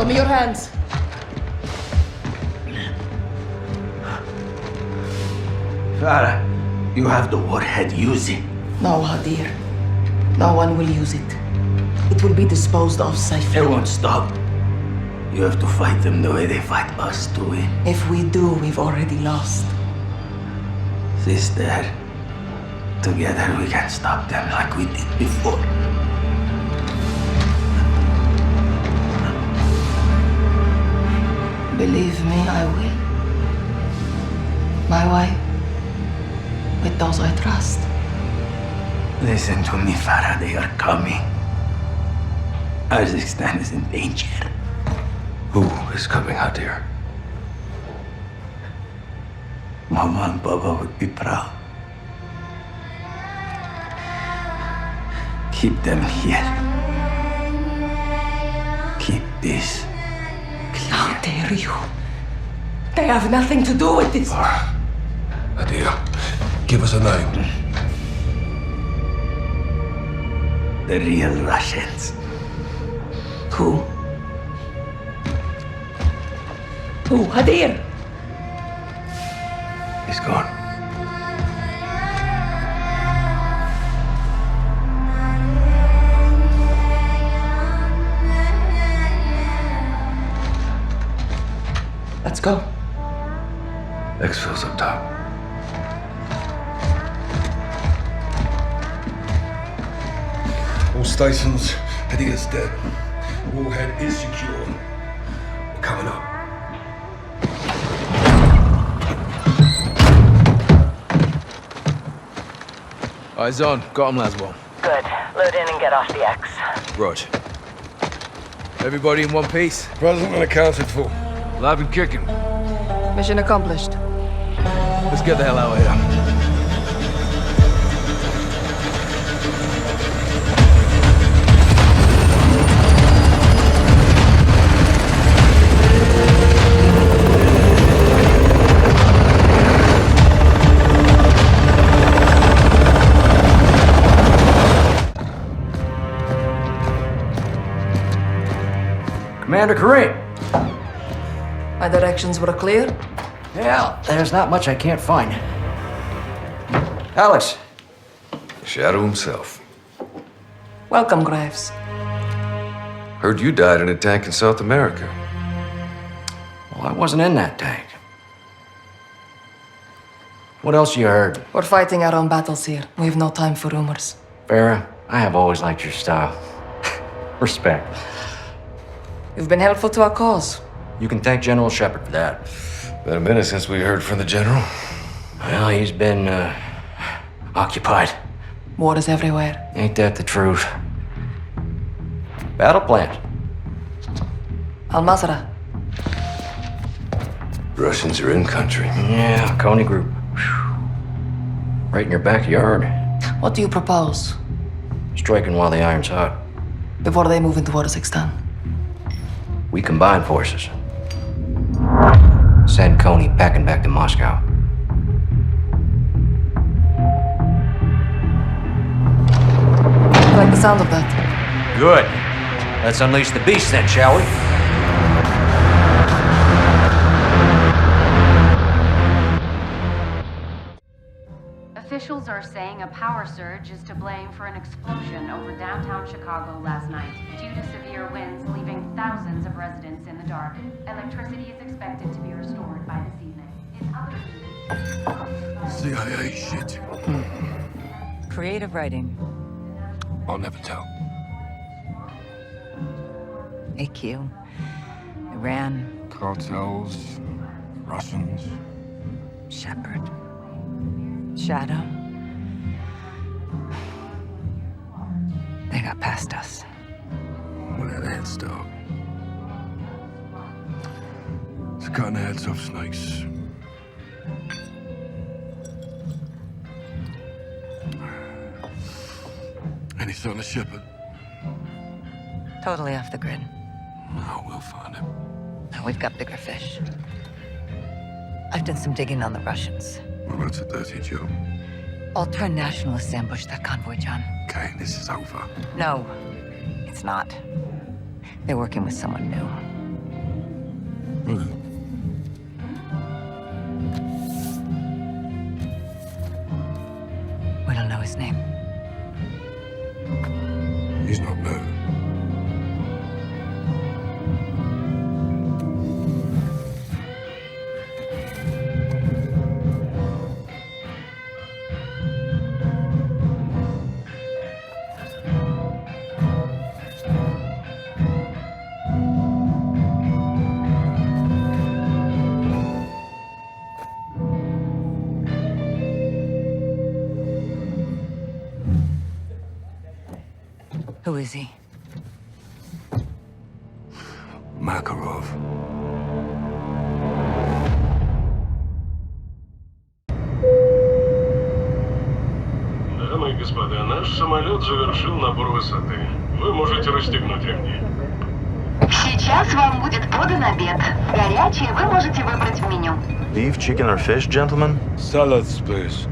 Show me your hands. Farah, you have the warhead. Use it. No, Hadir. No one will use it. It will be disposed of safely. It won't stop. You have to fight them the way they fight us to win. If we do, we've already lost. Sister, together we can stop them like we did before. Believe me, I will. My way. With those I trust. Listen to me, Farah. They are coming. Urzikstan is in danger. Who is coming, Hadir? Mama and Baba would be proud. Keep them here. Keep this clear. How dare you? They have nothing to do with this. Hadir, give us a name. The real Russians. Who? Who? Hadir? He's gone. Let's go. Exfil's up top. All stations, Hadir's dead. Warhead is secure. We're coming up. Eyes on. Got him, Laswell. Good. Load in and get off the X. Roger. Everybody in one piece? Present and accounted for. Alive and kicking. Mission accomplished. Let's get the hell out of here. Commander Kareem. My directions were clear? Yeah, there's not much I can't find. Alex. Shadow himself. Welcome, Graves. Heard you died in a tank in South America. Well, I wasn't in that tank. What else you heard? We're fighting our own battles here. We have no time for rumors. Farah, I have always liked your style. Respect. You've been helpful to our cause. You can thank General Shepard for that. Been a minute since we heard from the general. Well, he's been, occupied. War is everywhere. Ain't that the truth? Battle plans. Al-Mazrah. Russians are in country. Yeah, Konni group. Whew. Right in your backyard. What do you propose? Striking while the iron's hot. Before they move into Urzikstan. We combine forces. Send Konni packing back to Moscow. I like the sound of that. Good. Let's unleash the beast then, shall we? Officials are saying a power surge is to blame for an explosion over downtown Chicago last night. Due to severe winds leaving thousands of residents in the dark, electricity is expected to be restored by this evening. In other news... CIA shit. Creative writing. I'll never tell. AQ. Iran. Cartels, Russians. Shepard. Shadow. They got past us. Well, that head start. It's cutting the heads off snakes. Any sign of Shepard? Totally off the grid. Oh, we'll find him. Now we've got bigger fish. I've done some digging on the Russians. Well, that's a dirty job. All-turn nationalists ambushed that convoy, John. Okay, this is over. No, it's not. They're working with someone new. We don't know his name. He's not new. Who is he? Makarov. Дамы и господа, наш самолет завершил набор высоты. Вы можете расстегнуть ремни. Сейчас вам будет подан обед. Горячий вы можете выбрать в меню. Beef, chicken, or fish, gentlemen? Salads, please.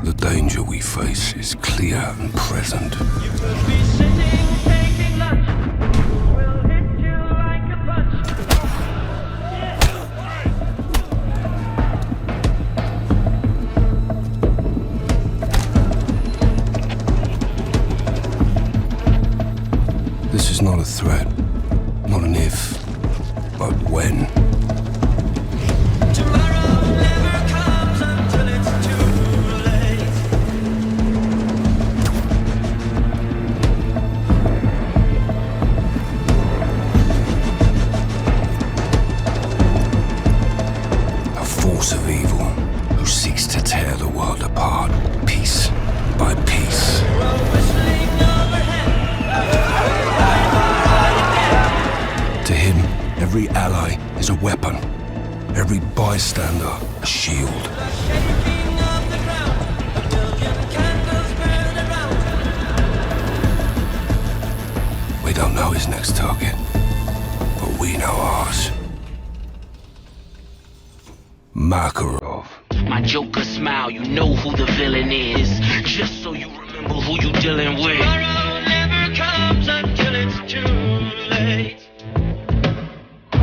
The danger we face is clear and present. You could be sitting, taking lunch. We'll hit you like a punch. This is not a threat, not an if, but when. Tomorrow never comes until it's too late. A force of evil who seeks to tear the world apart, piece by piece. To him, every ally is a weapon, every bystander a shield. We don't know his next target, but we know ours. Makarov. My Joker smile, you know who the villain is. Just so you remember who you dealing with. Tomorrow never comes until it's too late.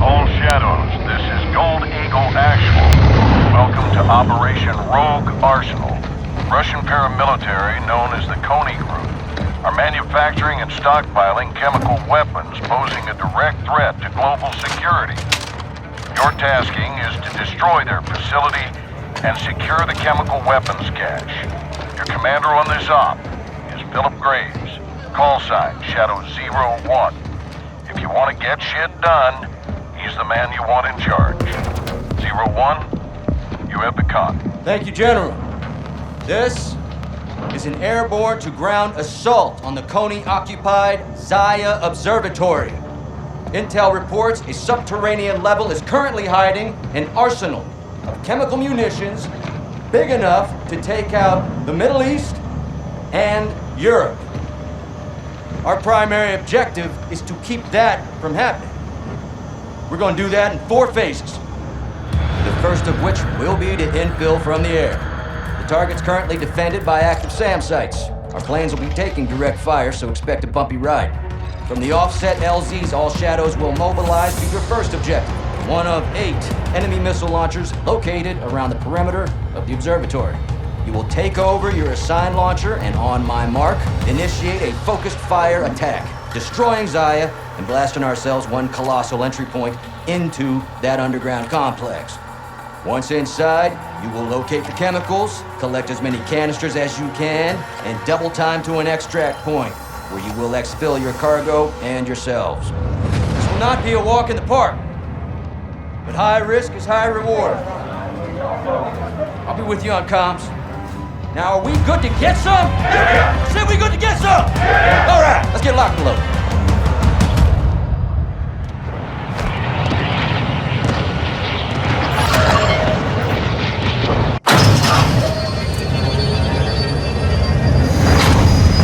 All Shadows, this is Gold Eagle Actual. Welcome to Operation Rogue Arsenal. Russian paramilitary known as the Konni Group are manufacturing and stockpiling chemical weapons posing a direct threat to global security. Your tasking is to destroy their facility and secure the chemical weapons cache. Your commander on this op is Philip Graves. Call sign Shadow 01. If you want to get shit done, he's the man you want in charge. 01, you have the con. Thank you, General. This is an airborne to ground assault on the Konni-occupied Zaya Observatory. Intel reports a subterranean level is currently hiding an arsenal of chemical munitions big enough to take out the Middle East and Europe. Our primary objective is to keep that from happening. We're going to do that in 4 phases. The first of which will be to infill from the air. The target's currently defended by active SAM sites. Our planes will be taking direct fire, so expect a bumpy ride. From the offset LZs, all shadows will mobilize to your first objective, one of 8 enemy missile launchers located around the perimeter of the observatory. You will take over your assigned launcher and, on my mark, initiate a focused fire attack, destroying Zaya and blasting ourselves one colossal entry point into that underground complex. Once inside, you will locate the chemicals, collect as many canisters as you can, and double time to an extract point, where you will exfil your cargo and yourselves. This will not be a walk in the park, but high risk is high reward. I'll be with you on comms. Now, are we good to get some? Yeah! Say we good to get some? Yeah! All right, let's get locked and loaded.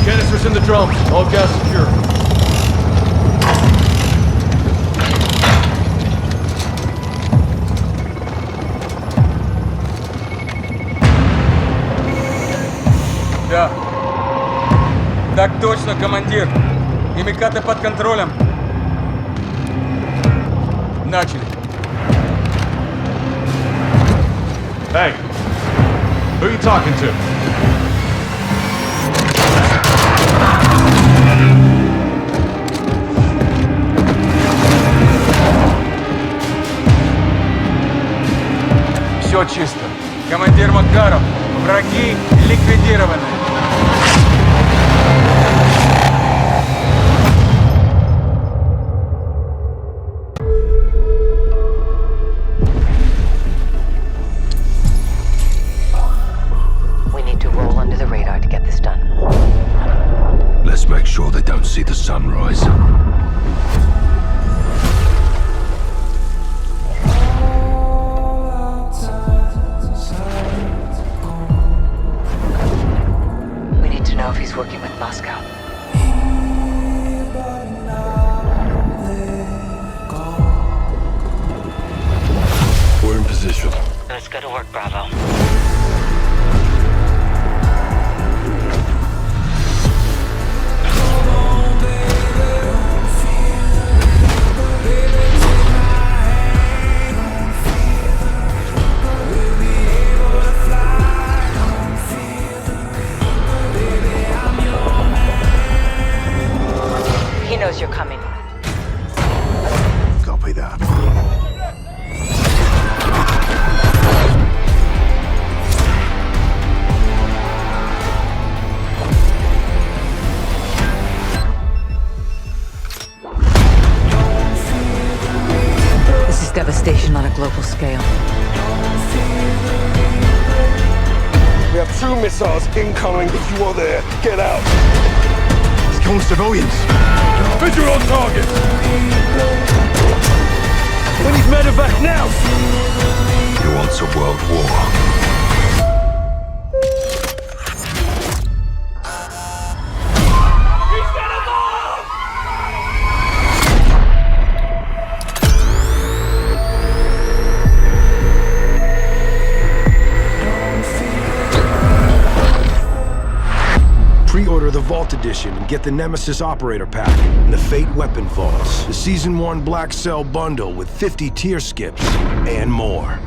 Canisters in the drums. All gas secure. Да. Так точно, командир. Химикаты под контролем. Начали. Hey, who are you talking to? Все чисто. Командир Макаров, враги ликвидированы. We need to roll under the radar to get this done. Let's make sure they don't see the sunrise. If he's working with Moscow. We're in position. Let's go to work, Bravo. He knows you're coming. Copy that. This is devastation on a global scale. We have 2 missiles incoming. If you are there, get out. It's killing civilians. Visual on target. We need medevac now. He wants a world war. Pre-order the Vault Edition and get the Nemesis Operator Pack and the Fate Weapon Vaults, the Season 1 Black Cell Bundle with 50 tier skips, and more.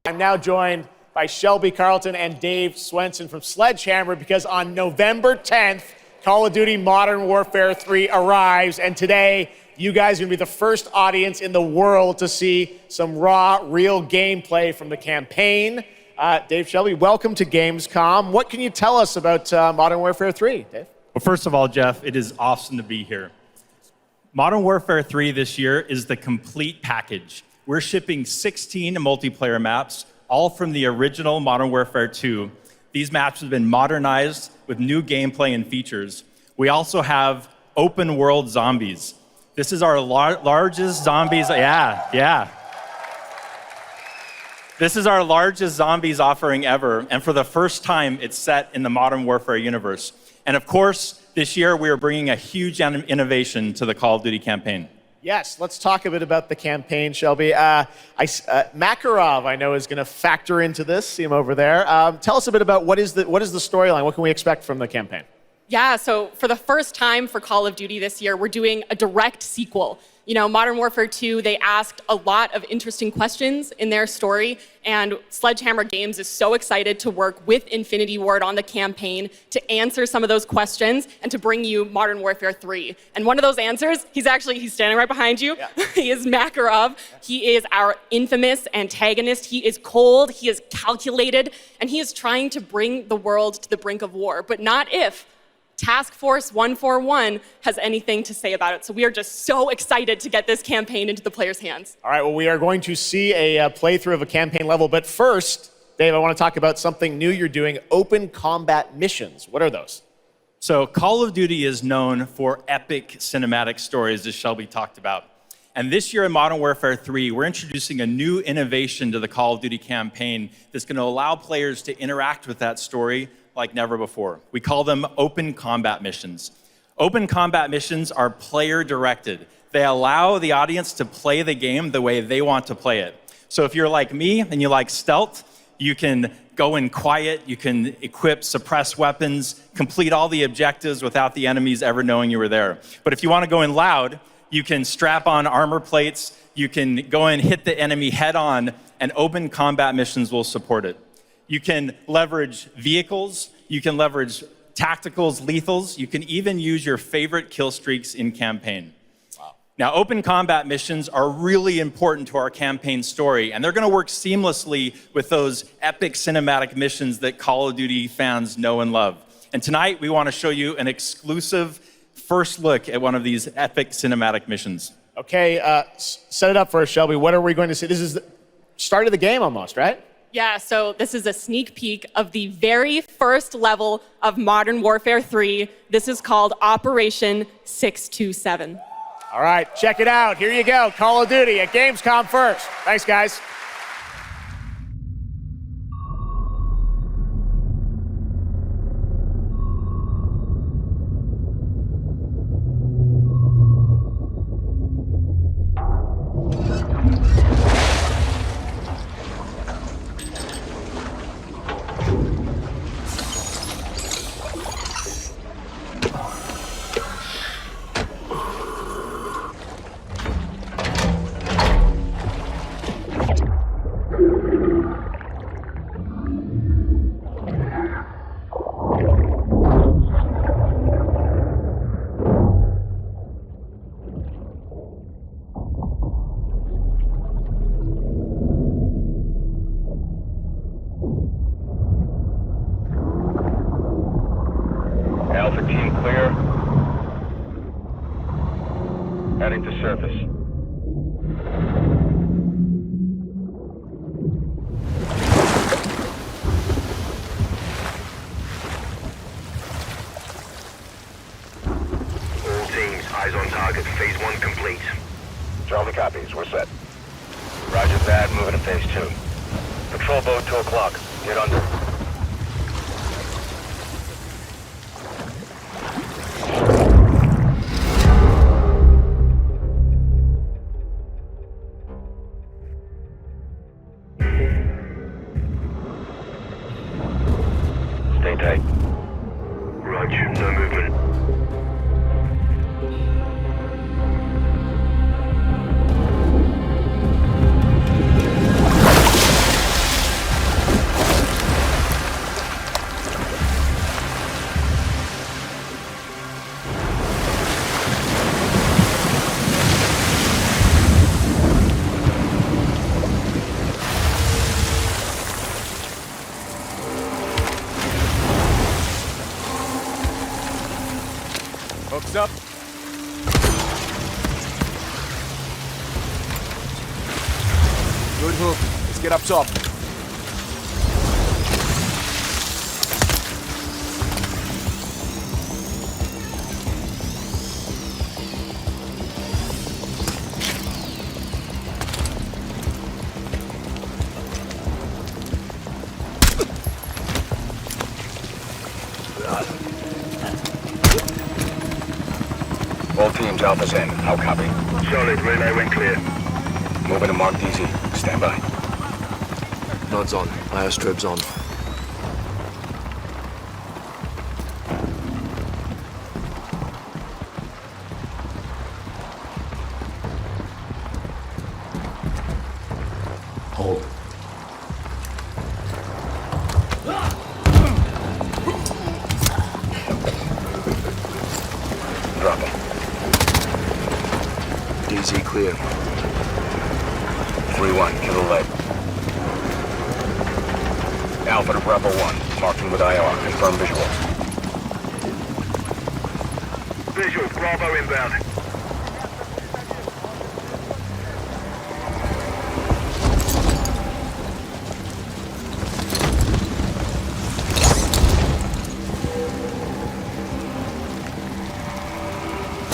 I'm now joined by Shelby Carlton and Dave Swenson from Sledgehammer because on November 10th, Call of Duty Modern Warfare 3 arrives, and today you guys are going to be the first audience in the world to see some raw, real gameplay from the campaign. Dave, Shelby, welcome to Gamescom. What can you tell us about Modern Warfare 3, Dave? Well, first of all, Jeff, it is awesome to be here. Modern Warfare 3 this year is the complete package. We're shipping 16 multiplayer maps, all from the original Modern Warfare 2. These maps have been modernized with new gameplay and features. We also have open world zombies. This is our largest zombies, yeah. This is our largest zombies offering ever, and for the first time, it's set in the Modern Warfare universe. And of course, this year, we are bringing a huge innovation to the Call of Duty campaign. Yes, let's talk a bit about the campaign, Shelby. Makarov, I know, is going to factor into this. See him over there. Tell us a bit about what is the storyline? What can we expect from the campaign? Yeah, so for the first time for Call of Duty this year, we're doing a direct sequel. You know, Modern Warfare 2, they asked a lot of interesting questions in their story, and Sledgehammer Games is so excited to work with Infinity Ward on the campaign to answer some of those questions and to bring you Modern Warfare 3. And one of those answers, he's standing right behind you. Yeah. He is Makarov. He is our infamous antagonist. He is cold, he is calculated, and he is trying to bring the world to the brink of war, but not if Task Force 141 has anything to say about it. So we are just so excited to get this campaign into the players' hands. All right, well, we are going to see a playthrough of a campaign level. But first, Dave, I want to talk about something new you're doing, open combat missions. What are those? So Call of Duty is known for epic cinematic stories, as Shelby talked about. And this year in Modern Warfare 3, we're introducing a new innovation to the Call of Duty campaign that's going to allow players to interact with that story like never before. We call them open combat missions. Open combat missions are player-directed. They allow the audience to play the game the way they want to play it. So if you're like me and you like stealth, you can go in quiet, you can equip suppress weapons, complete all the objectives without the enemies ever knowing you were there. But if you want to go in loud, you can strap on armor plates, you can go in, hit the enemy head on, and open combat missions will support it. You can leverage vehicles, you can leverage tacticals, lethals, you can even use your favorite kill streaks in campaign. Wow. Now, open combat missions are really important to our campaign story, and they're going to work seamlessly with those epic cinematic missions that Call of Duty fans know and love. And tonight, we want to show you an exclusive first look at one of these epic cinematic missions. Okay, set it up for us, Shelby. What are we going to see? This is the start of the game almost, right? Yeah, so this is a sneak peek of the very first level of Modern Warfare 3. This is called Operation 627. All right, check it out. Here you go, Call of Duty at Gamescom first. Thanks, guys. Alpha team clear. Heading to surface. All teams, eyes on target. Phase 1 complete. Charlie copies. We're set. Roger that. Moving to phase 2. Patrol boat 2 o'clock. Get under. Stay tight. Roger, no movement. Hooks up. Good hook. Let's get up top. All teams, Alpha's in. How copy? Solid. Relay went clear. Moving to Mark DZ. Stand by. Nods on. IO strobes on. Hold. Drop him. DZ clear. 3-1. Killer lead. Alpha to Bravo 1. Marking with IR. Confirm visual. Visual. Bravo inbound.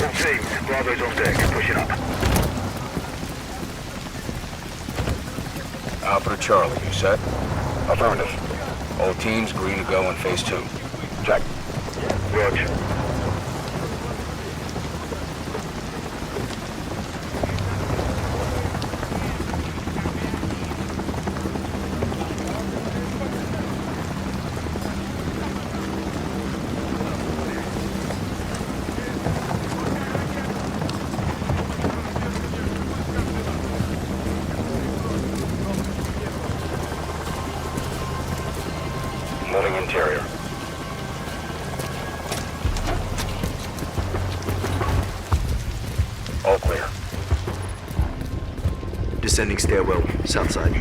All teams. Bravo's on deck. Pushing up. Alpha to Charlie. You set? Affirmative. All teams green to go in phase 2. Check. Roger. Moving interior. All clear. Descending stairwell, south side.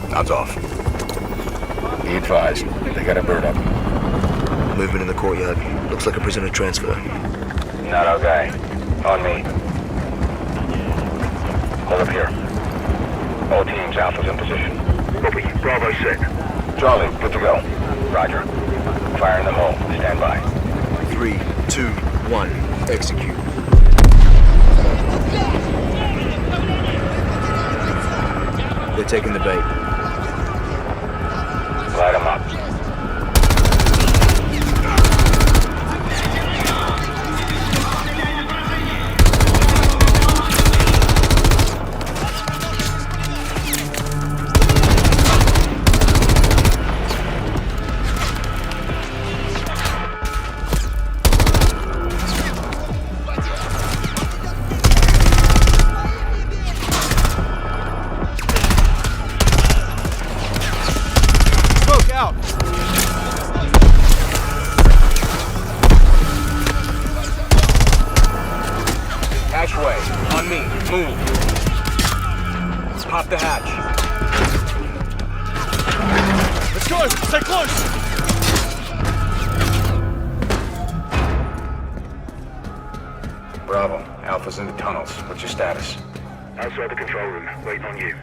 Nods off. Be advised, they got a bird up. Movement in the courtyard. Looks like a prisoner transfer. Not our guy. On me. Hold up here. All teams, Alpha's in position. Copy. Bravo set. Charlie, good to go. Roger. Fire in the hole. Stand by. 3, 2, 1. Execute. They're taking the bait. Light them up. Hatchway, on me, move. Pop the hatch. Let's go! Stay close! Bravo, Alpha's in the tunnels. What's your status? Outside the control room. Waiting on you.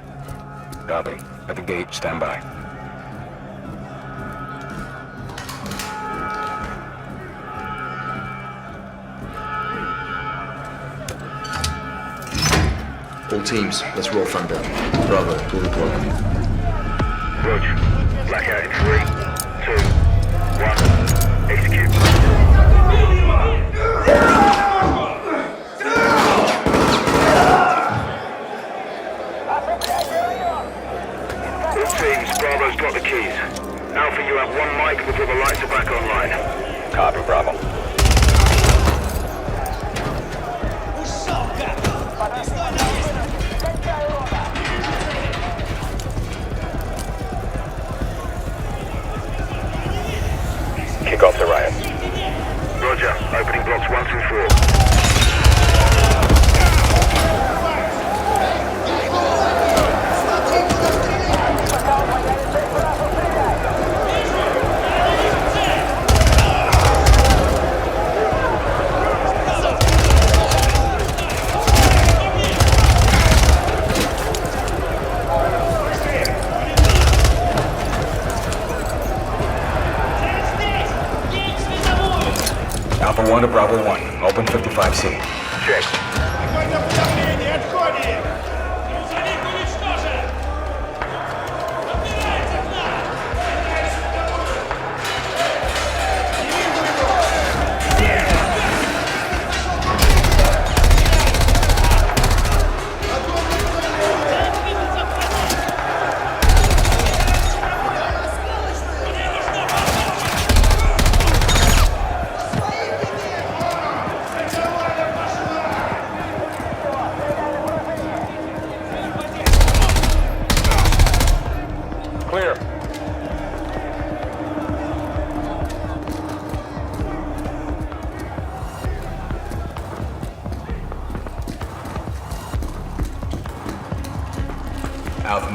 Copy. At the gate, stand by. All teams, let's roll thunder. Bravo, pull the plug. Roger. Blackout in 3, 2, 1. Execute. All teams, Bravo's got the keys. Alpha, you have 1 mic before the lights are back online. Copy, Bravo. Kick off the riot. Roger. Opening blocks 1 through 4. Alpha 1 to Bravo 1. Open 55C. Check.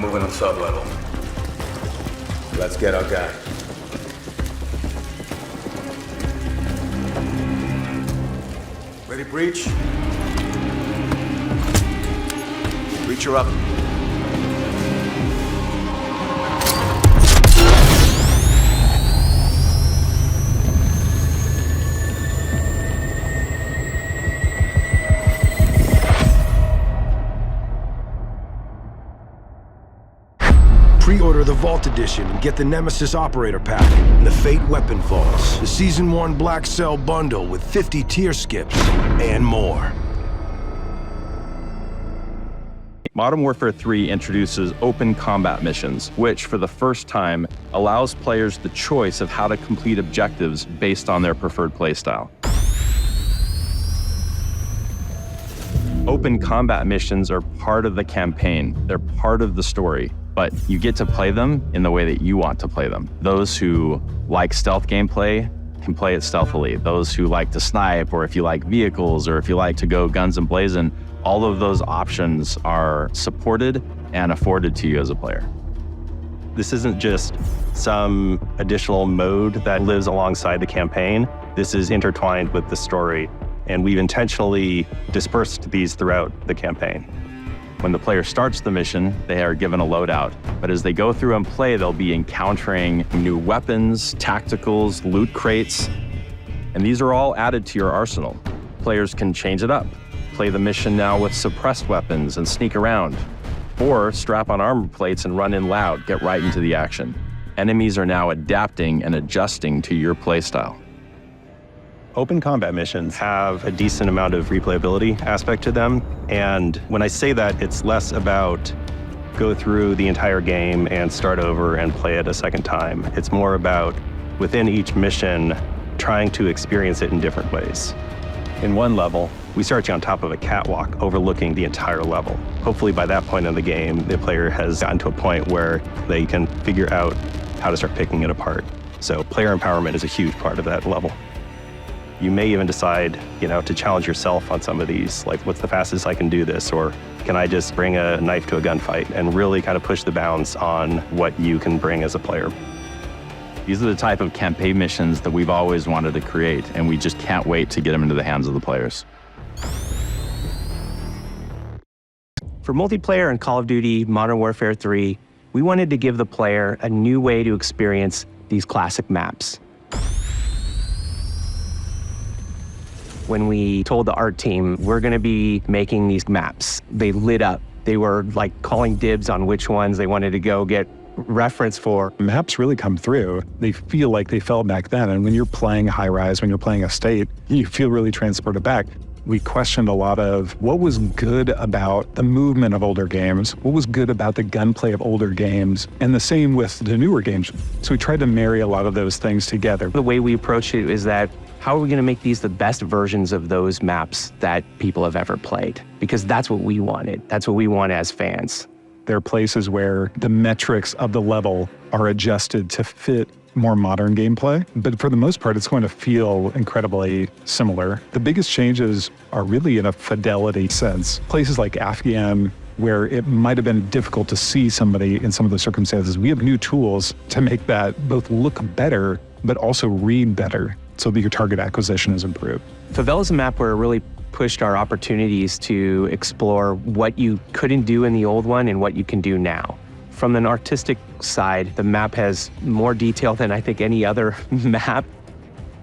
moving on sub-level. Let's get our guy. Ready, breach? Breacher up. Pre-order the Vault Edition and get the Nemesis Operator Pack and the Fate Weapon Vaults, the Season 1 Black Cell Bundle with 50 tier skips, and more. Modern Warfare 3 introduces open combat missions, which for the first time allows players the choice of how to complete objectives based on their preferred playstyle. Open combat missions are part of the campaign. They're part of the story, but you get to play them in the way that you want to play them. Those who like stealth gameplay can play it stealthily. Those who like to snipe, or if you like vehicles, or if you like to go guns and blazing, all of those options are supported and afforded to you as a player. This isn't just some additional mode that lives alongside the campaign. This is intertwined with the story, and we've intentionally dispersed these throughout the campaign. When the player starts the mission, they are given a loadout, but as they go through and play, they'll be encountering new weapons, tacticals, loot crates, and these are all added to your arsenal. Players can change it up. Play the mission now with suppressed weapons and sneak around, or strap on armor plates and run in loud, get right into the action. Enemies are now adapting and adjusting to your playstyle. Open combat missions have a decent amount of replayability aspect to them, and when I say that, it's less about go through the entire game and start over and play it a second time. It's more about, within each mission, trying to experience it in different ways. In one level, we start you on top of a catwalk overlooking the entire level. Hopefully by that point in the game, the player has gotten to a point where they can figure out how to start picking it apart. So player empowerment is a huge part of that level. You may even decide, to challenge yourself on some of these, like what's the fastest I can do this, or can I just bring a knife to a gunfight, and really kind of push the bounds on what you can bring as a player. These are the type of campaign missions that we've always wanted to create, and we just can't wait to get them into the hands of the players. For multiplayer in Call of Duty Modern Warfare 3, we wanted to give the player a new way to experience these classic maps. When we told the art team, we're gonna be making these maps, they lit up. They were like calling dibs on which ones they wanted to go get reference for. Maps really come through. They feel like they felt back then. And when you're playing High Rise, when you're playing Estate, you feel really transported back. We questioned a lot of what was good about the movement of older games, what was good about the gunplay of older games, and the same with the newer games. So we tried to marry a lot of those things together. The way we approach it is that, how are we gonna make these the best versions of those maps that people have ever played? Because that's what we wanted. That's what we want as fans. There are places where the metrics of the level are adjusted to fit more modern gameplay, but for the most part, it's going to feel incredibly similar. The biggest changes are really in a fidelity sense. Places like Afghan, where it might have been difficult to see somebody in some of the circumstances, we have new tools to make that both look better, but also read better, so that your target acquisition is improved. Favela's a map where it really pushed our opportunities to explore what you couldn't do in the old one and what you can do now. From an artistic side, the map has more detail than I think any other map.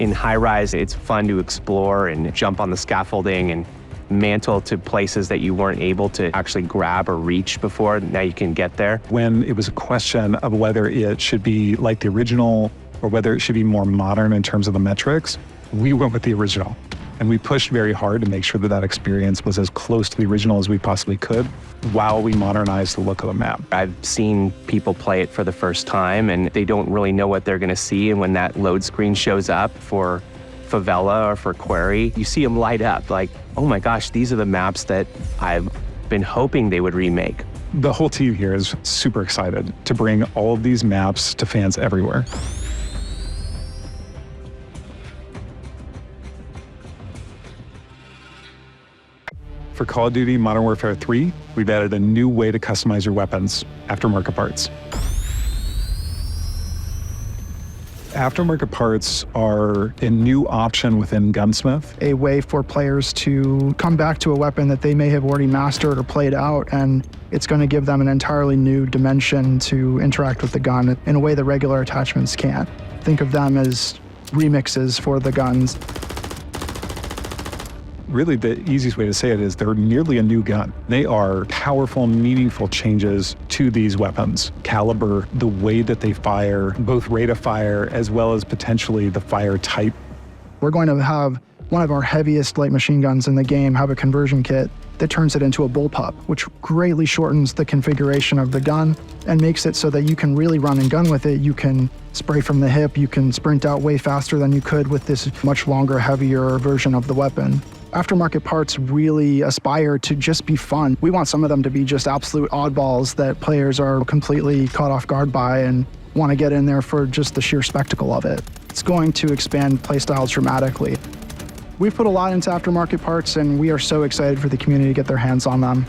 In High Rise, it's fun to explore and jump on the scaffolding and mantle to places that you weren't able to actually grab or reach before. Now you can get there. When it was a question of whether it should be like the original or whether it should be more modern in terms of the metrics, we went with the original. And we pushed very hard to make sure that that experience was as close to the original as we possibly could while we modernized the look of the map. I've seen people play it for the first time and they don't really know what they're gonna see, and when that load screen shows up for Favela or for Quarry, you see them light up like, oh my gosh, these are the maps that I've been hoping they would remake. The whole team here is super excited to bring all of these maps to fans everywhere. For Call of Duty Modern Warfare 3, we've added a new way to customize your weapons, aftermarket parts. Aftermarket parts are a new option within Gunsmith. A way for players to come back to a weapon that they may have already mastered or played out, and it's going to give them an entirely new dimension to interact with the gun in a way that regular attachments can't. Think of them as remixes for the guns. Really, the easiest way to say it is they're nearly a new gun. They are powerful, meaningful changes to these weapons. Caliber, the way that they fire, both rate of fire as well as potentially the fire type. We're going to have one of our heaviest light machine guns in the game have a conversion kit that turns it into a bullpup, which greatly shortens the configuration of the gun and makes it so that you can really run and gun with it. You can spray from the hip, you can sprint out way faster than you could with this much longer, heavier version of the weapon. Aftermarket parts really aspire to just be fun. We want some of them to be just absolute oddballs that players are completely caught off guard by and want to get in there for just the sheer spectacle of it. It's going to expand playstyles dramatically. We've put a lot into aftermarket parts, and we are so excited for the community to get their hands on them.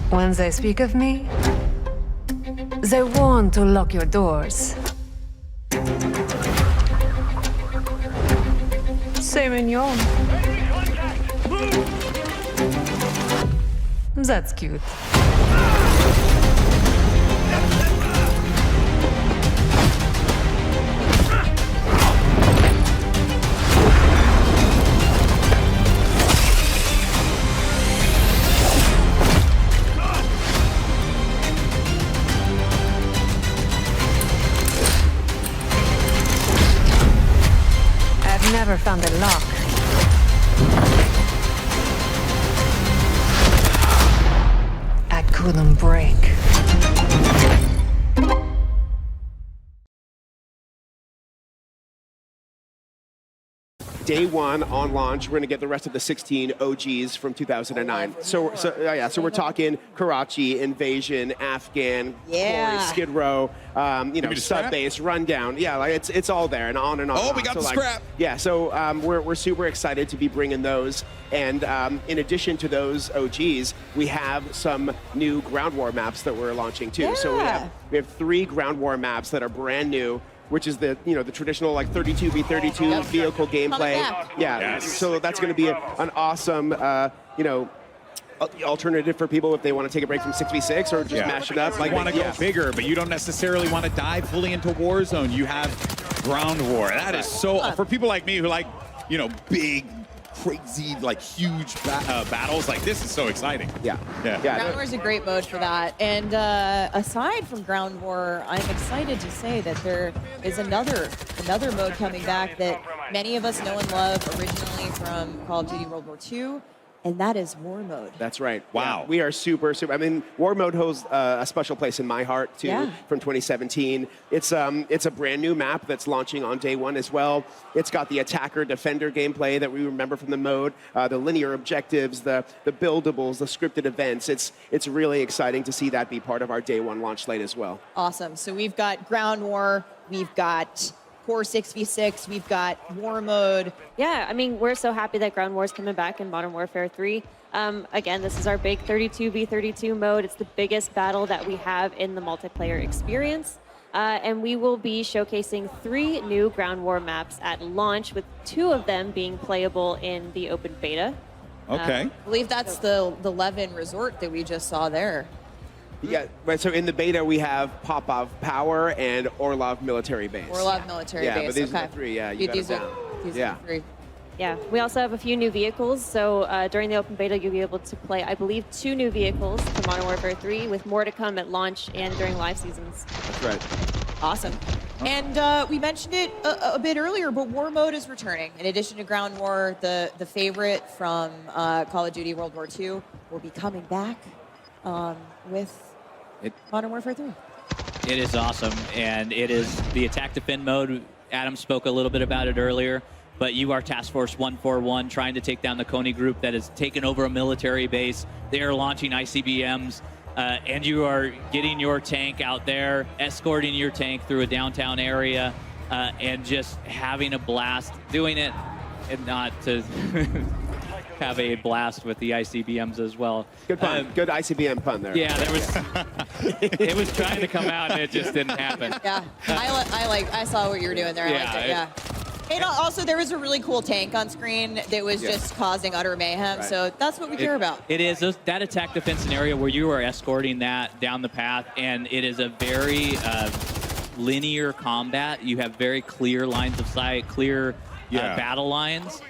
When they speak of me, they want to lock your doors. C'est mignon. That's cute. Never found a lock. I couldn't break. day one on launch, we're going to get the rest of the 16 OGs from 2009. So we're talking Karachi, Invasion, Afghan, Quarry, Skid Row, Sub Base, Rundown. Yeah, like it's all there and on and on. Oh, and we on. got so the scrap. Yeah, so we're super excited to be bringing those. And in addition to those OGs, we have some new ground war maps that we're launching too. Yeah. So we have 3 ground war maps that are brand new, which is the the traditional like 32v32 vehicle gameplay. Yeah, so that's going to be an awesome alternative for people if they want to take a break from 6v6 or just mash it up. Like want to go bigger, but you don't necessarily want to dive fully into Warzone. You have ground war. That is so for people like me who like big, crazy, like huge battles. Like this is so exciting. Ground War is a great mode for that. And aside from Ground War, I'm excited to say that there is another mode coming back that many of us know and love originally from Call of Duty World War II. And that is War Mode. That's right. Wow. Yeah, we are super. I mean, War Mode holds a special place in my heart, too, from 2017. It's a brand new map that's launching on day one as well. It's got the attacker-defender gameplay that we remember from the mode, the linear objectives, the buildables, the scripted events. It's really exciting to see that be part of our day one launch slate as well. Awesome. So we've got Ground War, we've got Core 6v6, we've got War Mode. Yeah, I mean, we're so happy that Ground War is coming back in Modern Warfare 3. Again, this is our big 32v32 mode. It's the biggest battle that we have in the multiplayer experience. And we will be showcasing 3 new Ground War maps at launch, with 2 of them being playable in the open beta. Okay. I believe that's the Levin Resort that we just saw there. Yeah, right. So in the beta, we have Popov Power and Orlov Military Base. Orlov Military Base. Yeah, but these are are the 3. Yeah, you got these it down. These are the 3. Yeah, we also have a few new vehicles. So during the open beta, you'll be able to play, I believe, 2 new vehicles for Modern Warfare 3, with more to come at launch and during live seasons. That's right. Awesome. And we mentioned it a bit earlier, but War Mode is returning. In addition to Ground War, the favorite from Call of Duty World War II will be coming back with Modern Warfare 3. It is awesome, and it is the attack defend mode. Adam spoke a little bit about it earlier, but you are Task Force 141 trying to take down the Konni group that has taken over a military base. They are launching ICBMs, and you are getting your tank out there, escorting your tank through a downtown area, and just having a blast doing it, and not to have a blast with the ICBMs as well. Good pun. Good ICBM pun there. Yeah, there was. It was trying to come out and it just didn't happen. Yeah, I saw what you were doing there. I liked it. Yeah. And also, there was a really cool tank on screen that was just causing utter mayhem. Right. So that's what we care about. It is that attack defense scenario where you are escorting that down the path, and it is a very linear combat. You have very clear lines of sight, clear battle lines.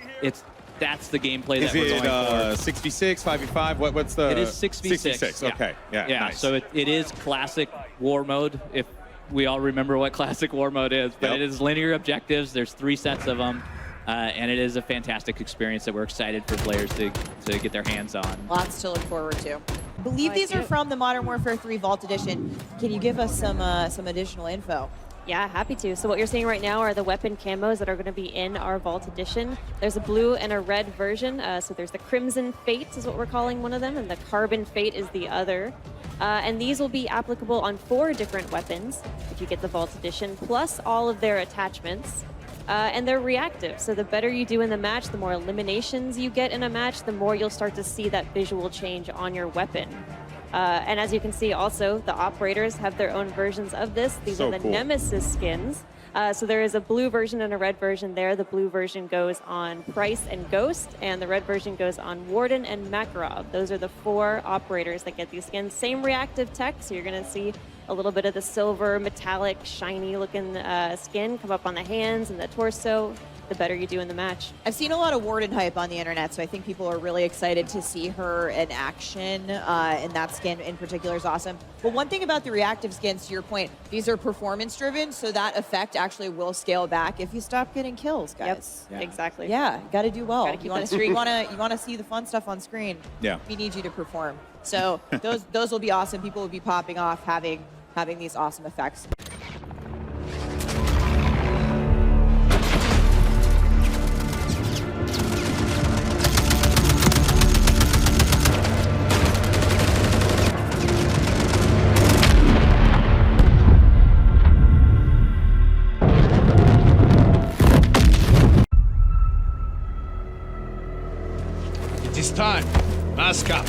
That's the gameplay that we're going for. 6v6, 5v5? What's the... It is 6v6. 6v6, okay. Yeah, nice. So it is classic war mode, if we all remember what classic war mode is. But it is linear objectives. There's 3 sets of them. And it is a fantastic experience that we're excited for players to get their hands on. Lots to look forward to. I believe these are from the Modern Warfare 3 Vault Edition. Can you give us some additional info? Yeah, happy to. So what you're seeing right now are the weapon camos that are going to be in our Vault Edition. There's a blue and a red version. So there's the Crimson Fate is what we're calling one of them, and the Carbon Fate is the other. And these will be applicable on 4 different weapons if you get the Vault Edition, plus all of their attachments. And they're reactive, so the better you do in the match, the more eliminations you get in a match, the more you'll start to see that visual change on your weapon. And as you can see also, the operators have their own versions of this. These are the Nemesis skins. So there is a blue version and a red version there. The blue version goes on Price and Ghost, and the red version goes on Warden and Makarov. Those are the 4 operators that get these skins. Same reactive tech, so you're going to see a little bit of the silver, metallic, shiny looking skin come up on the hands and the torso. The better you do in the match. I've seen a lot of Warden hype on the internet, so I think people are really excited to see her in action, and that skin in particular is awesome. But one thing about the reactive skins, to your point, these are performance-driven, so that effect actually will scale back if you stop getting kills, guys. Yep, exactly. Yeah, got to do well. Gotta keep You want to see the fun stuff on screen. Yeah. We need you to perform. So those will be awesome. People will be popping off having these awesome effects. last cup.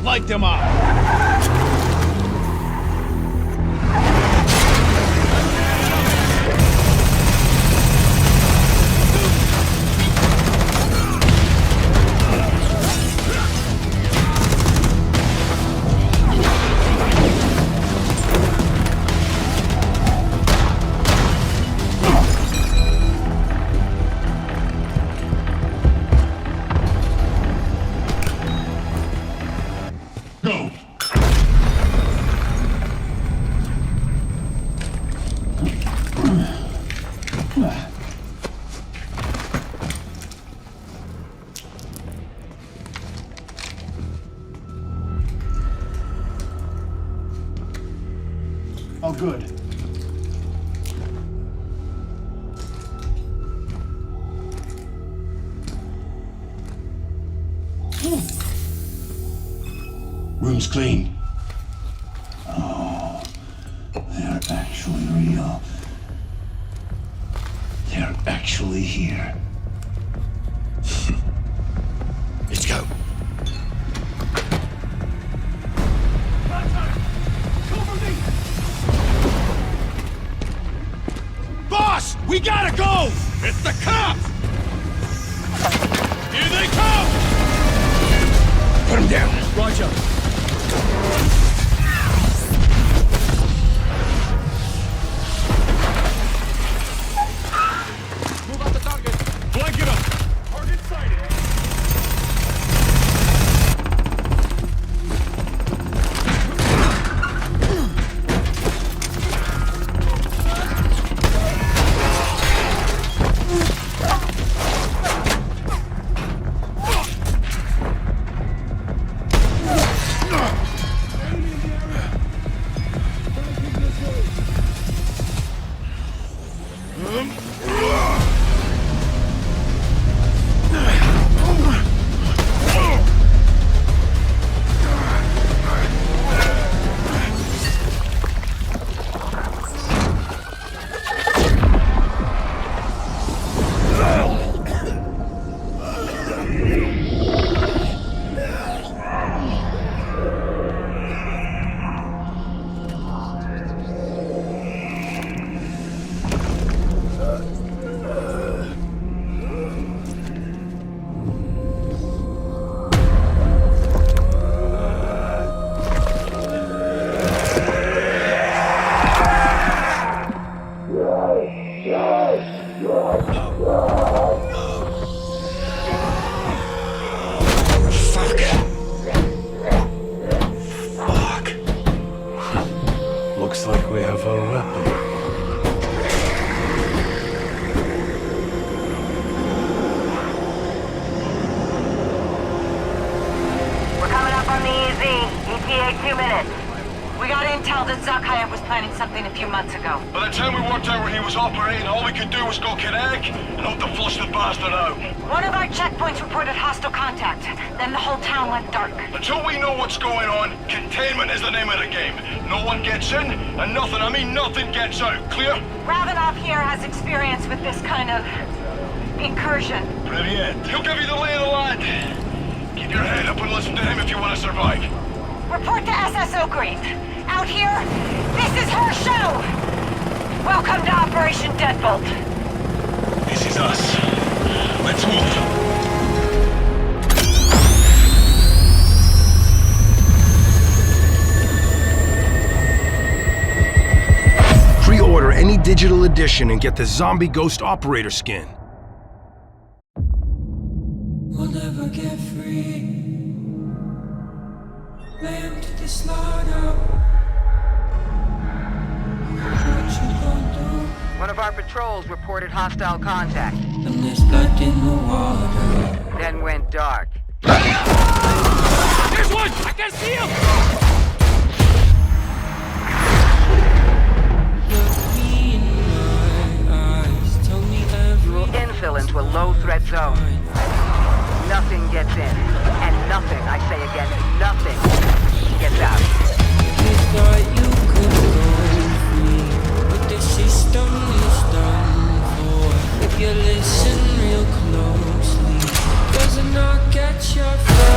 Light them up. Oh, good. Room's clean. Oh, they're actually real. They're actually here. Let's go. Boss, we gotta go! It's the cops! Here they come! Put him down. Roger. Move out the target. Blank it up. Target sighted. Looks like we have a weapon. We're coming up on the EZ. ETA 2 minutes. We got intel that Zakhaev was planning something a few months ago. By the time we worked out where he was operating, all we could do was go kinetic and hope to flush the bastard out. One of our checkpoints reported hostile contact. Then the whole town went dark. Until we know what's going on, containment is the name of the game. No one gets in, and nothing, I mean nothing gets out. Clear? Ravenov here has experience with this kind of incursion. Brilliant. He'll give you the lay of the land. Keep your head up and listen to him if you want to survive. Report to SSO Green. Out here, this is her show! Welcome to Operation Deadbolt. This is us. Let's move. Pre-order any digital edition and get the Zombie Ghost Operator skin. We'll never get free. Lamb to the slaughter. What you gonna do? One of our patrols reported hostile contact. And there's blood in the water. Then went dark. There's one! I can see him! Look me in my eyes. Tell me everything. Infill into a low-threat zone. Nothing gets in. And nothing, I say again, nothing gets out. You thought you could go free, but the system is done for. If you listen real closely, does it not get your face?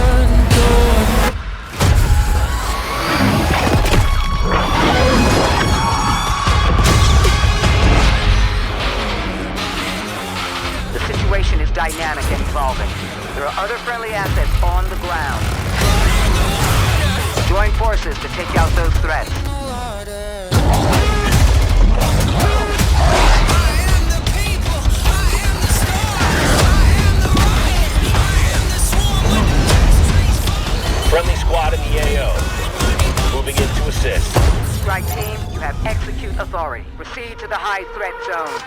dynamic and evolving. There are other friendly assets on the ground. Join forces to take out those threats. Friendly squad in the AO. Moving in to assist. Strike team, you have execute authority. Proceed to the high threat zone.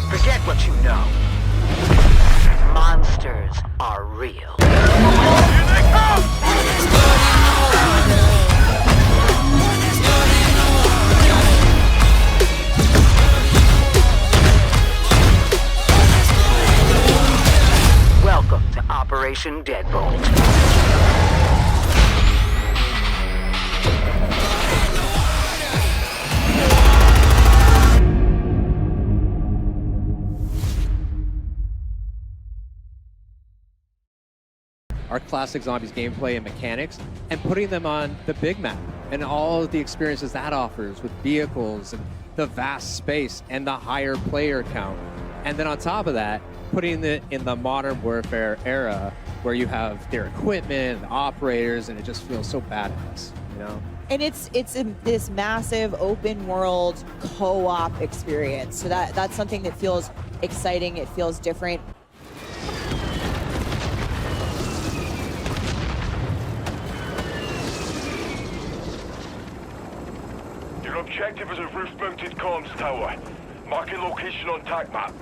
Forget what you know. Monsters are real. Here they come! Welcome to Operation Deadbolt. Our classic Zombies gameplay and mechanics and putting them on the big map and all of the experiences that offers with vehicles and the vast space and the higher player count. And then on top of that, putting it in the modern warfare era where you have their equipment, the operators, and it just feels so badass, you know? And it's this massive open world co-op experience. So that's something that feels exciting, it feels different. Your objective is a roof-mounted comms tower. Marking location on TAC map.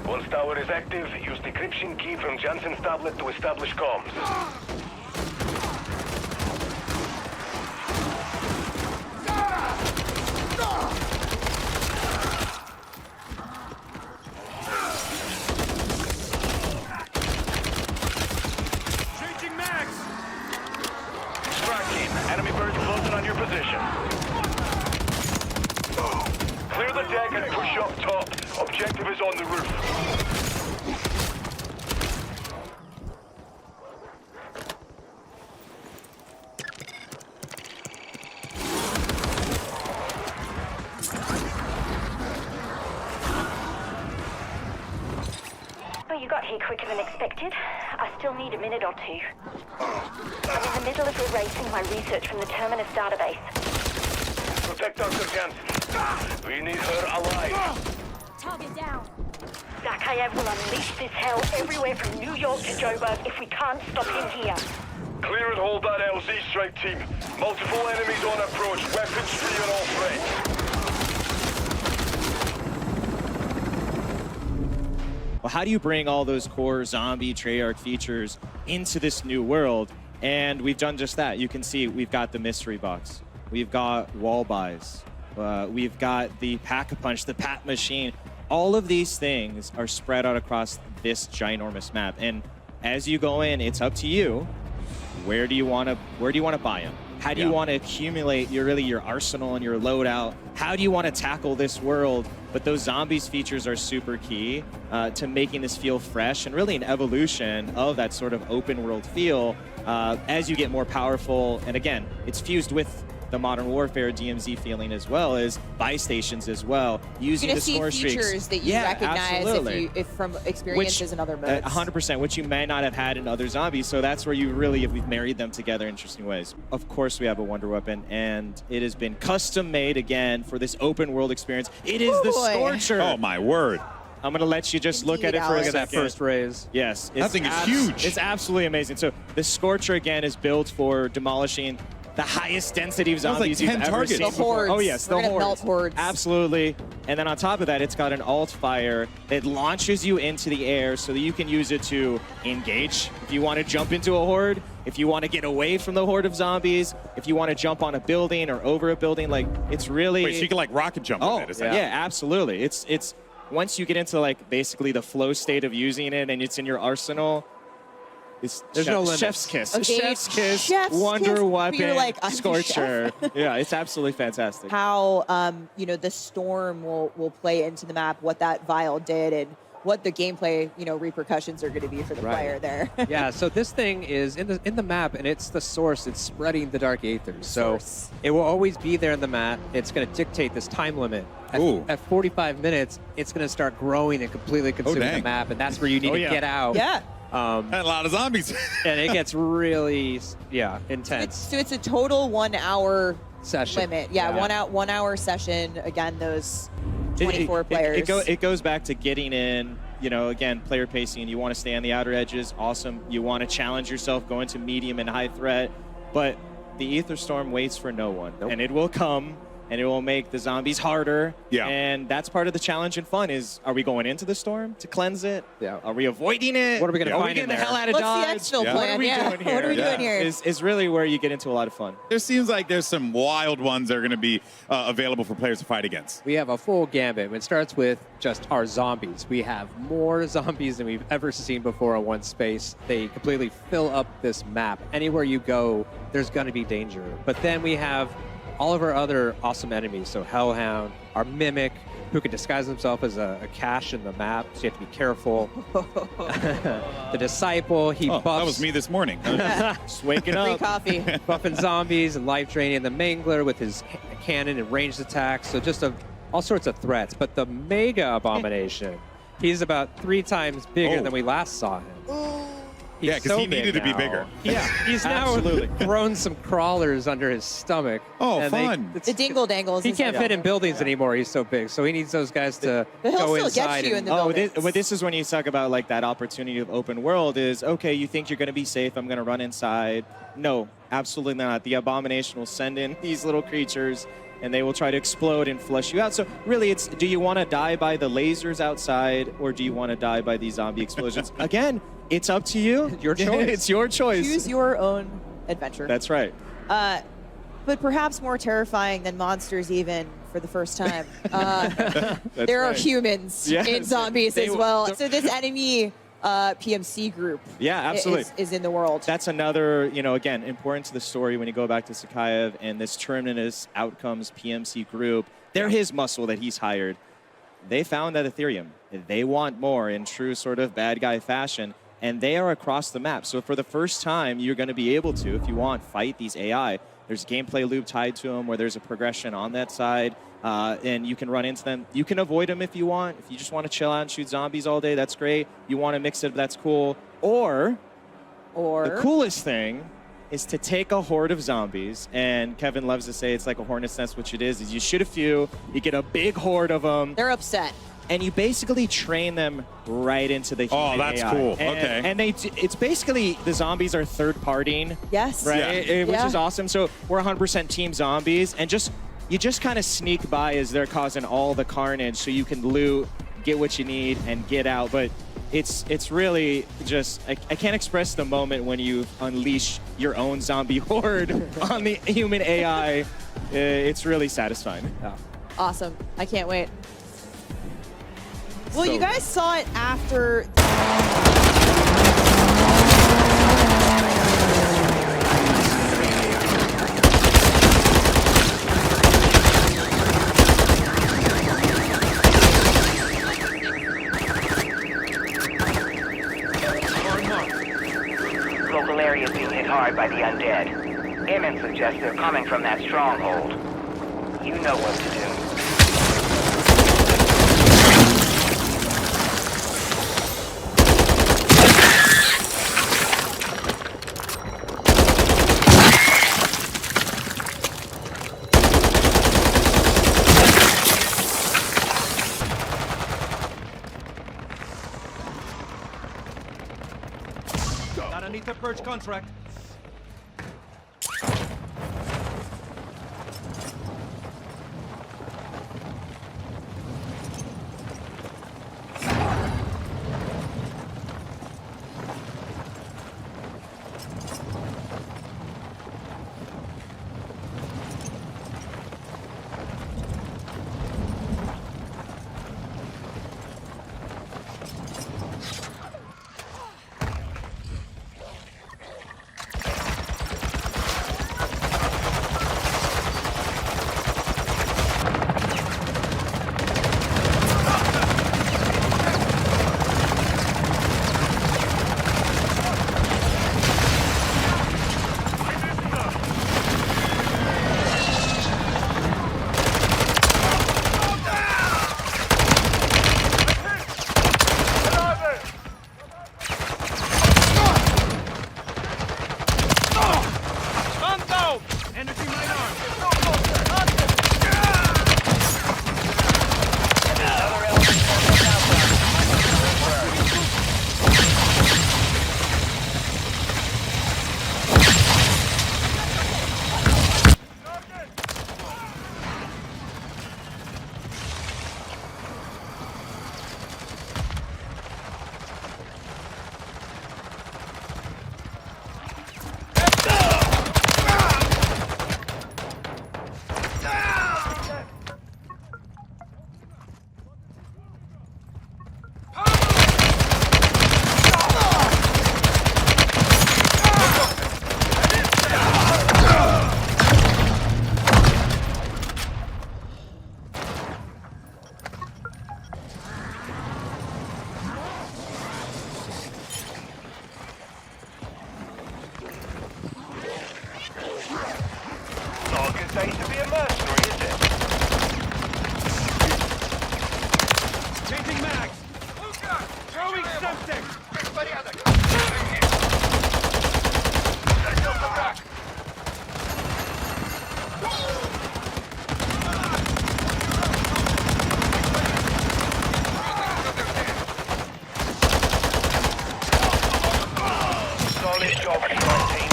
Once tower is active, use decryption key from Jansen's tablet to establish comms. Changing mags! Strike team, enemy birds closing on your position. Clear the deck and push up top. Objective is on the roof. Well, you got here quicker than expected. I still need a minute or two. I'm in the middle of erasing my research from the Terminus database. Protect Dr. Jansen. We need her alive. Target down. Zakayev will unleash this hell everywhere from New York to Joburg if we can't stop him here. Clear and hold that LZ strike team. Multiple enemies on approach. Weapons free on all threats. Well, how do you bring all those core zombie Treyarch features into this new world? And we've done just that. You can see we've got the mystery box. We've got wall buys. We've got the pack-a-punch, the pat machine. All of these things are spread out across this ginormous map. And as you go in, it's up to you. Where do you want to buy them? How do you want to accumulate your arsenal and your loadout? How do you want to tackle this world? But those zombies features are super key to making this feel fresh and really an evolution of that sort of open world feel as you get more powerful. And again, it's fused with the Modern Warfare DMZ feeling as well as buy stations as well, using the score streaks. You're gonna see features that you recognize if from experiences in other modes. 100%, which you may not have had in other zombies. So that's where we've married them together in interesting ways. Of course, we have a wonder weapon, and it has been custom made again for this open world experience. It is the Scorcher. Oh my word. I'm going to let you just look at it for a second. Look at that first raise. Yes. That thing is huge. It's absolutely amazing. So the Scorcher, again, is built for demolishing the highest density of zombies you've ever seen before. Oh yes, the hordes. Absolutely. And then on top of that, it's got an alt fire that launches you into the air so that you can use it to engage. If you want to jump into a horde, if you want to get away from the horde of zombies, if you want to jump on a building or over a building, like it's really. Wait, so you can like rocket jump with it? Yeah, absolutely. It's once you get into like basically the flow state of using it and it's in your arsenal. There's no limit. Chef's kiss. Okay, Chef's kiss. Chef's Wonder kiss, weapon. you're like, I'm Scorcher. chef. Yeah, it's absolutely fantastic. How the storm will play into the map, what that vial did, and what the gameplay, repercussions are going to be for the player there. Yeah, so this thing is in the map, and it's the source. It's spreading the dark aethers. So it will always be there in the map. It's going to dictate this time limit. At 45 minutes, it's going to start growing and completely consuming the map, and that's where you need to get out. Yeah. And a lot of zombies. And it gets really, intense. So it's a total 1 hour session limit. Yeah, 1 hour session. Again, those 24 players. It goes back to getting in, again, player pacing. You want to stay on the outer edges, awesome. You want to challenge yourself, go into medium and high threat. But the Aether Storm waits for no one. And it will come, and it will make the zombies harder. Yeah. And that's part of the challenge and fun is, are we going into the storm to cleanse it? Yeah. Are we avoiding it? What are we going to Are find we in getting there? the hell out of What's Dodge? the exfil plan? What are we doing here? What are we doing here? Is really where you get into a lot of fun. There seems like there's some wild ones that are going to be available for players to fight against. We have a full gambit. It starts with just our zombies. We have more zombies than we've ever seen before in one space. They completely fill up this map. Anywhere you go, there's going to be danger. But then we have all of our other awesome enemies. So Hellhound, our Mimic, who can disguise himself as a cache in the map, so you have to be careful. The Disciple, he buffs. That was me this morning. Just waking up. Free coffee. Buffing zombies and life draining. The Mangler with his cannon and ranged attacks. So just all sorts of threats. But the Mega Abomination, he's about 3 times bigger than we last saw him. He's because so he needed to be now. bigger. Yeah, he's now thrown some crawlers under his stomach. Oh, and fun. The dingle dangles. He can't fit in buildings anymore. He's so big. So he needs those guys to But he'll go still inside. get you in the buildings. But this is when you talk about like that opportunity of open world is, okay, you think you're going to be safe. I'm going to run inside. No, absolutely not. The Abomination will send in these little creatures and they will try to explode and flush you out. So really, it's, do you want to die by the lasers outside or do you want to die by these zombie explosions? Again, it's up to you. Your choice. It's your choice. Choose your own adventure. That's right. But perhaps more terrifying than monsters even for the first time. There are humans in zombies as well. So this enemy PMC group is in the world. That's another, again, important to the story when you go back to Sakayev and this Terminus Outcomes PMC group. They're his muscle that he's hired. They found that Ethereum. They want more in true sort of bad guy fashion, and they are across the map. So for the first time, you're going to be able to, if you want, fight these AI. There's a gameplay loop tied to them where there's a progression on that side, and you can run into them. You can avoid them if you want. If you just want to chill out and shoot zombies all day, that's great. You want to mix it, that's cool. Or the coolest thing is to take a horde of zombies, and Kevin loves to say it's like a hornet's nest, which it is you shoot a few, you get a big horde of them. They're upset. And you basically train them right into the human Oh, that's AI. cool. And, Okay. And it's basically, the zombies are third-partying. Yes. Right? Which is awesome. So we're 100% team zombies, and you just kind of sneak by as they're causing all the carnage so you can loot, get what you need, and get out. But it's really just, I can't express the moment when you unleash your own zombie horde on the human AI. It's really satisfying. Awesome. I can't wait. Well, So- you guys saw it after. Local area being hit hard by the undead. Amen suggests they're coming from that stronghold. You know what to do. Gotta need to purge contract. Changing mags! Throwing something! Solid job, strike team.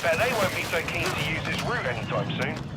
Bet they won't be so keen to use this route anytime soon.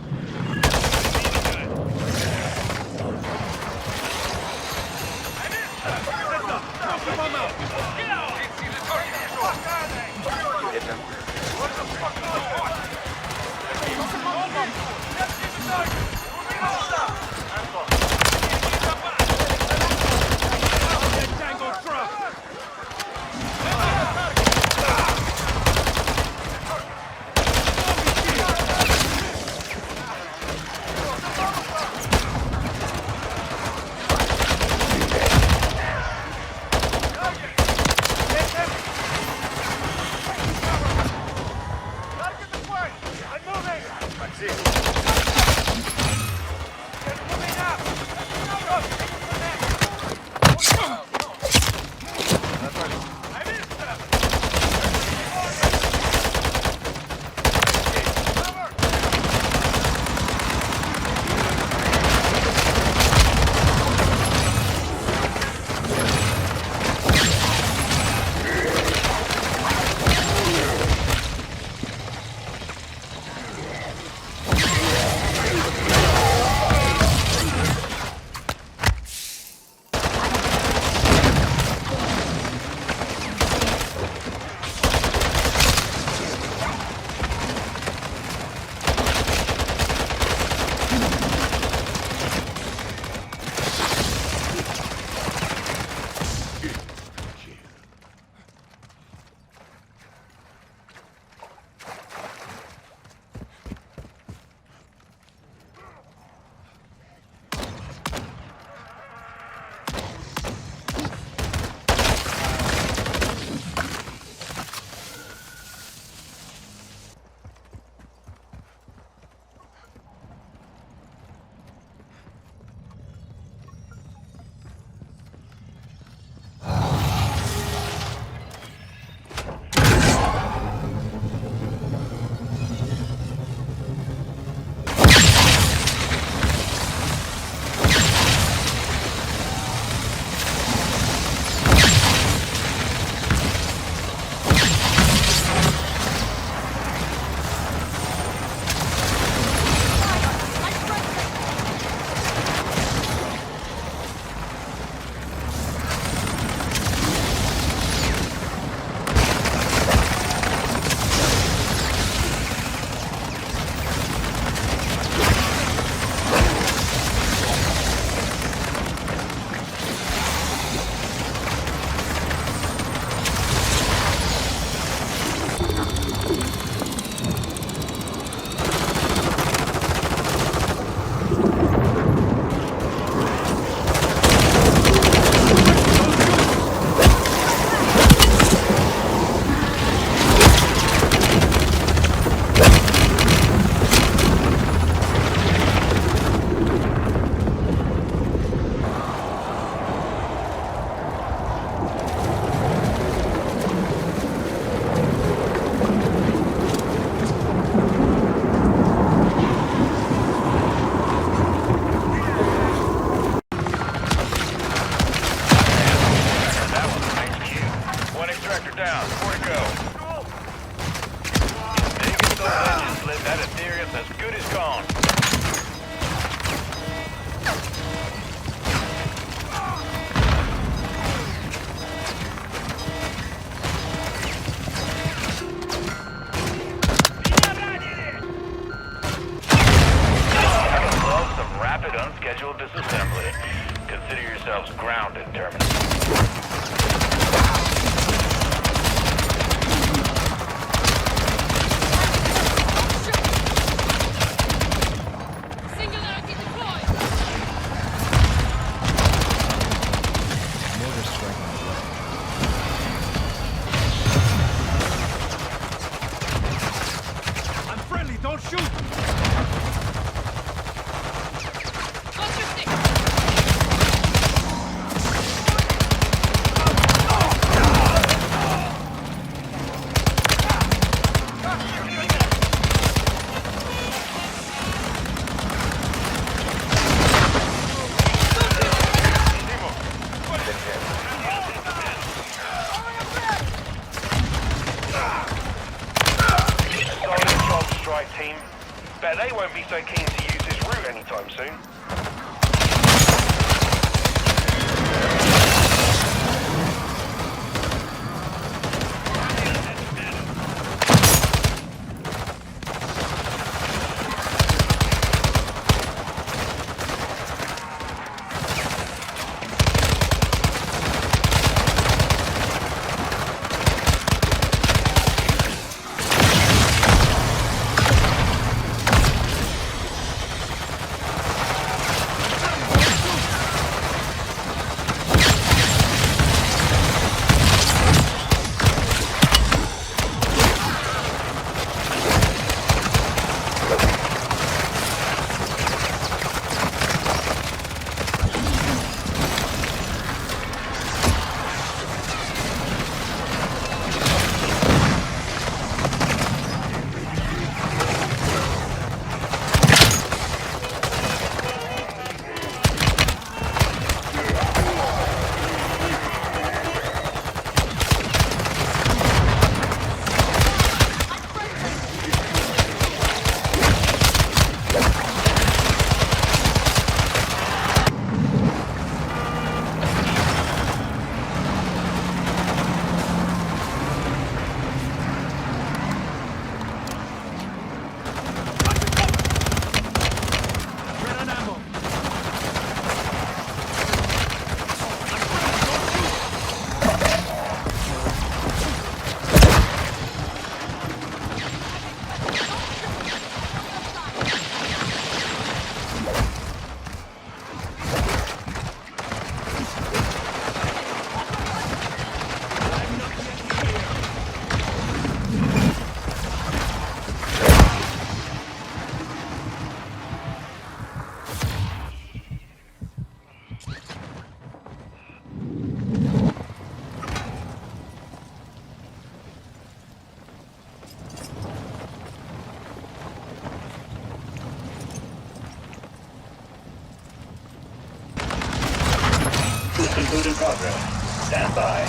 pursuit in progress. Stand by.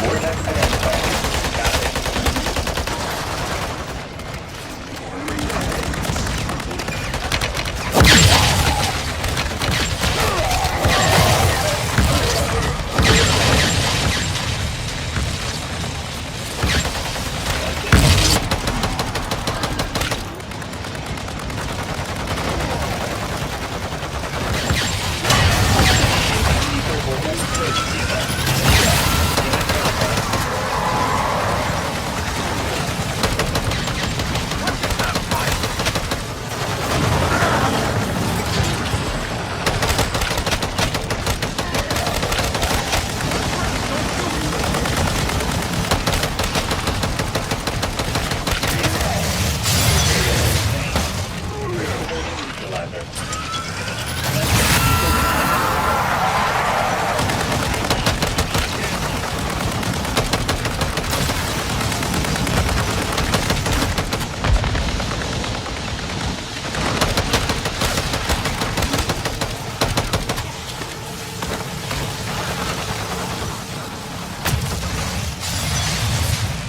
Vortex identified. Got it.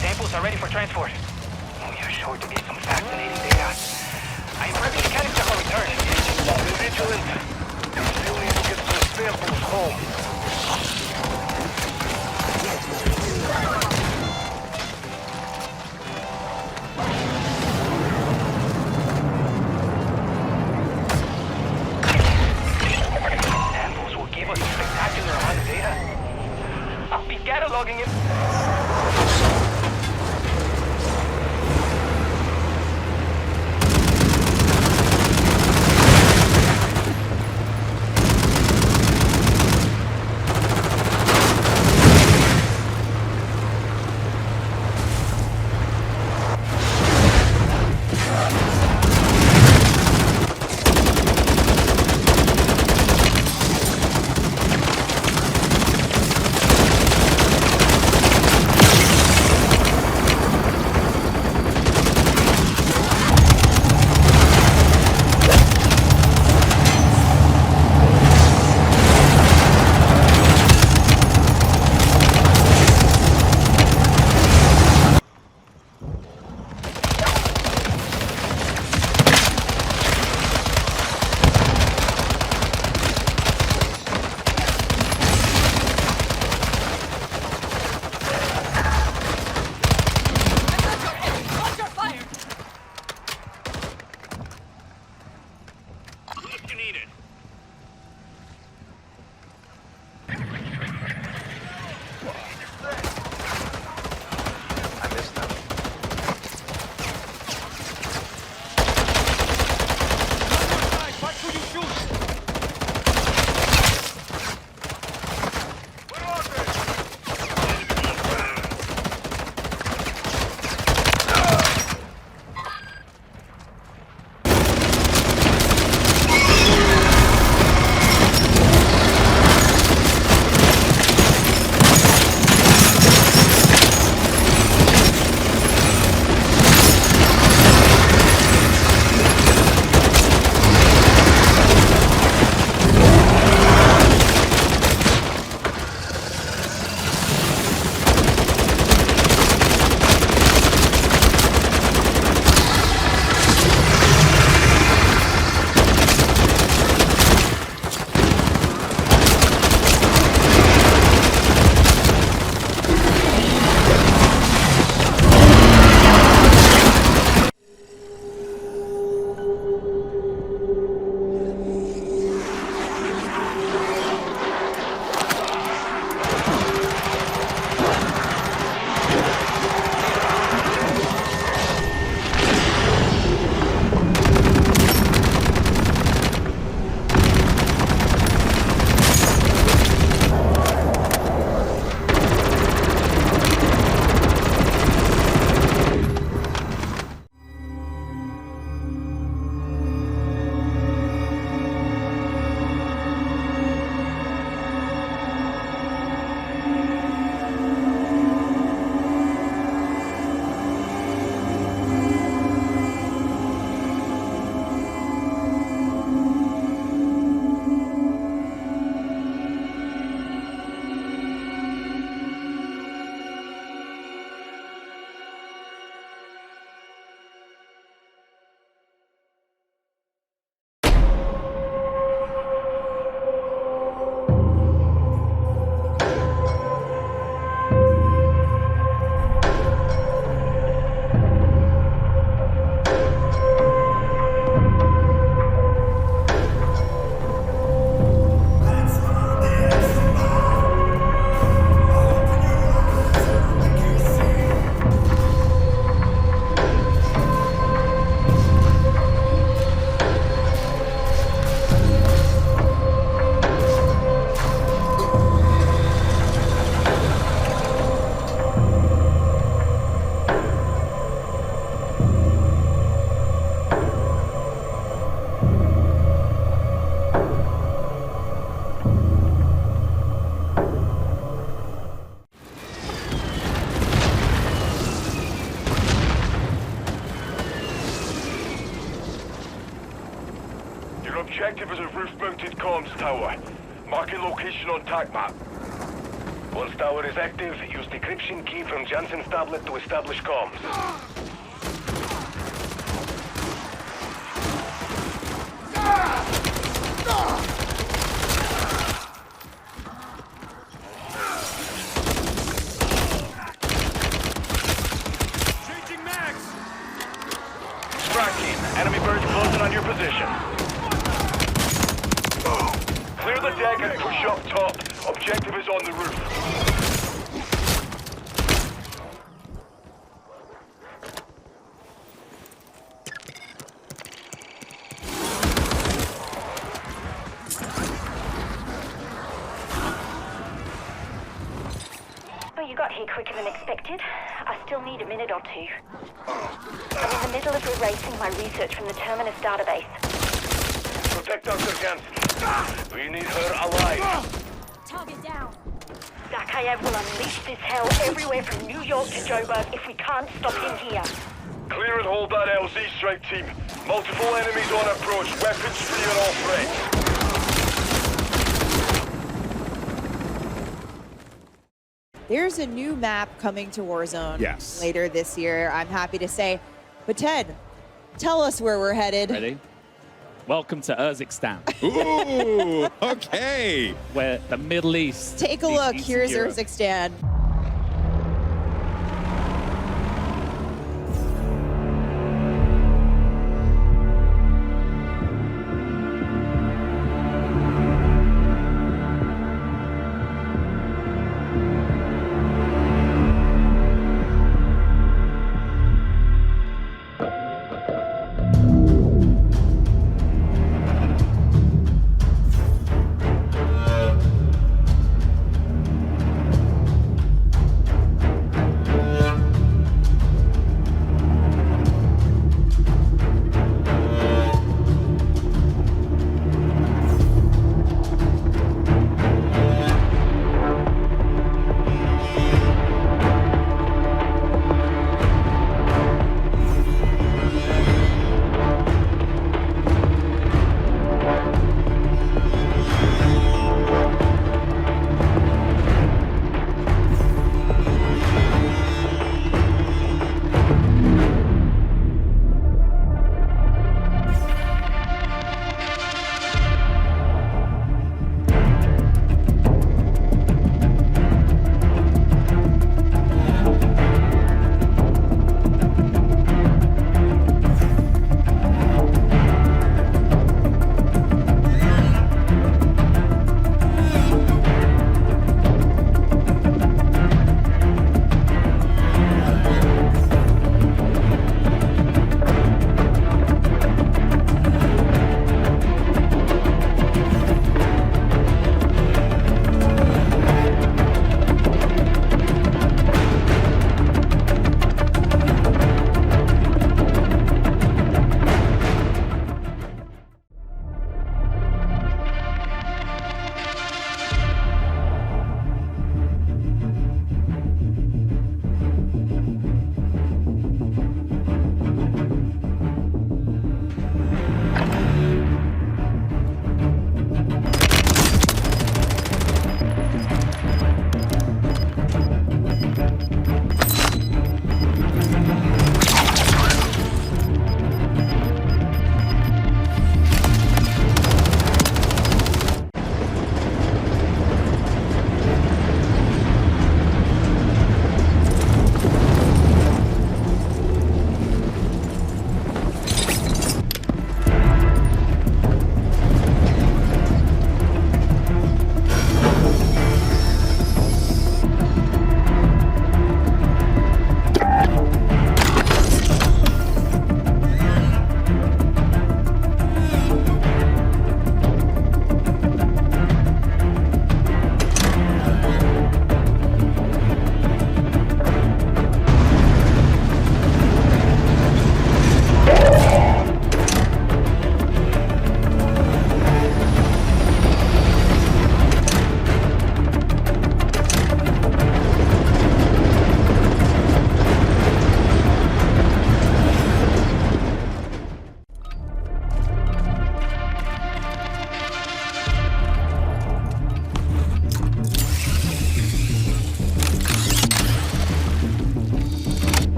Samples are ready for transport. We are sure to get some fascinating data. I am prepping mechanics to return. Be vigilant. We still need to get some samples home. Samples will give us a spectacular amount of data. I'll be cataloging it. objective is a roof-mounted comms tower. Marking location on TAC map. Once tower is active, use decryption key from Jansen's tablet to establish comms. Changing mags! Strike team, enemy birds closing on your position. Clear the deck and push up top. Objective is on the roof. Well, you got here quicker than expected. I still need a minute or two. I'm in the middle of erasing my research from the Terminus database. Protect Dr. Jansen. We need her alive. Target down. Zakhaev will unleash this hell everywhere from New York to Joburg if we can't stop him here. Clear and hold that LZ strike team. Multiple enemies on approach. Weapons free on all threats. There's a new map coming to Warzone later this year, I'm happy to say. But Ted, tell us where we're headed. Ready? Welcome to Urzikstan. Ooh, okay. Where the Middle East. Take a look. Here's Urzikstan.